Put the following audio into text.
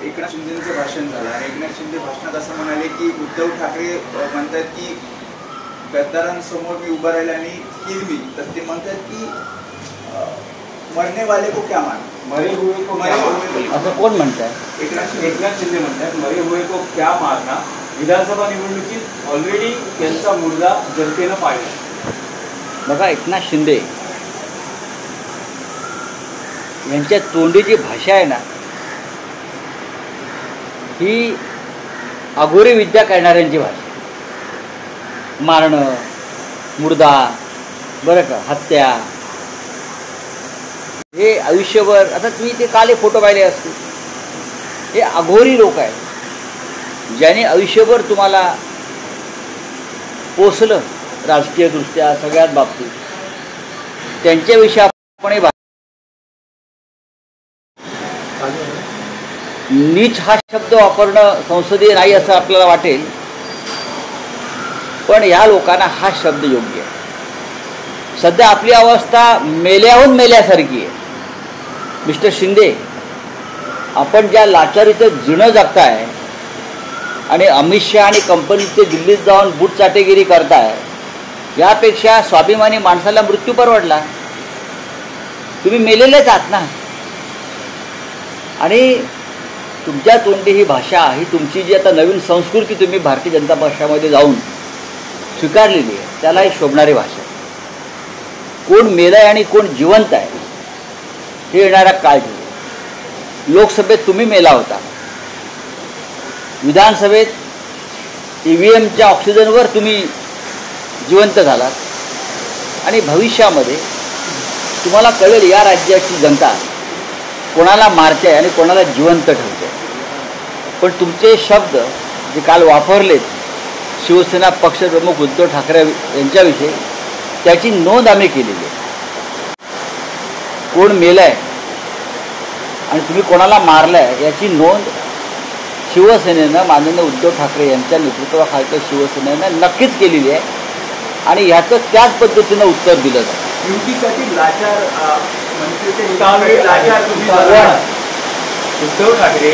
एकनाथ शिंदेंचं भाषण झालं आणि एकनाथ शिंदे भाषणात असं म्हणाले की उद्धव ठाकरे म्हणतात की गद्दारांसमोर मी उभा राहिला आणि किरमी, तर ते म्हणतात की मरने वाले को क्या मारना, मरे हुए को क्या मारना, असं कोण म्हणताय? एकनाथ शिंदे म्हणतात मरे हुए को क्या मारना. विधानसभा निवडणुकीत ऑलरेडी त्यांचा मुर्दा जनतेनं पाळला. बघा, एकनाथ शिंदे यांच्या तोंडी जी भाषा आहे ना, ही अघोरी विद्या करणाऱ्यांची भाषा. मारणं, मुर्दा, बरं का, हत्या, हे आयुष्यभर. आता तुम्ही ते काल फोटो पाहिले असतील, हे अघोरी लोक आहेत ज्याने आयुष्यभर तुम्हाला पोसलं राजकीयदृष्ट्या सगळ्याच बाबतीत. त्यांच्याविषयी आपण हे नीच हा शब्द वापरणं संसदीय नाही असं आपल्याला वाटेल, पण या लोकांना हा शब्द योग्य आहे. सध्या आपली अवस्था मेल्याहून मेल्यासारखी आहे. मिस्टर शिंदे, आपण ज्या लाचारीचं जिणं जगताय आणि अमित शहा आणि कंपनीचे दिल्लीत जाऊन बूट चाटेगिरी करताय, यापेक्षा स्वाभिमानी माणसाला मृत्यू परवडला. तुम्ही मेलेलेच आहात ना. आणि तुमच्या तोंडी ही भाषा, ही तुमची जी आता नवीन संस्कृती तुम्ही भारतीय जनता पक्षामध्ये जाऊन स्वीकारलेली आहे, त्याला ही शोभणारी भाषा. कोण मेलं आहे आणि कोण जिवंत आहे हे येणारा काळ ठेवू. लोकसभेत तुम्ही मेला होता, विधानसभेत EVMच्या ऑक्सिजनवर तुम्ही जिवंत झालात, आणि भविष्यामध्ये तुम्हाला कळेल या राज्याची जनता कोणाला मारते आणि कोणाला जिवंत ठेवते. पण तुमचे शब्द जे काल वापरलेत शिवसेना पक्षप्रमुख उद्धव ठाकरे यांच्याविषयी, त्याची नोंद आम्ही केलेली आहे. कोण मेलं आहे आणि तुम्ही कोणाला मारलं आहे याची नोंद शिवसेनेनं, माननीय उद्धव ठाकरे यांच्या नेतृत्वाखालच्या शिवसेनेनं नक्कीच केलेली आहे, आणि ह्याचं त्याच पद्धतीनं उत्तर दिलं जातं. युतीसाठी लाचार उद्धव ठाकरे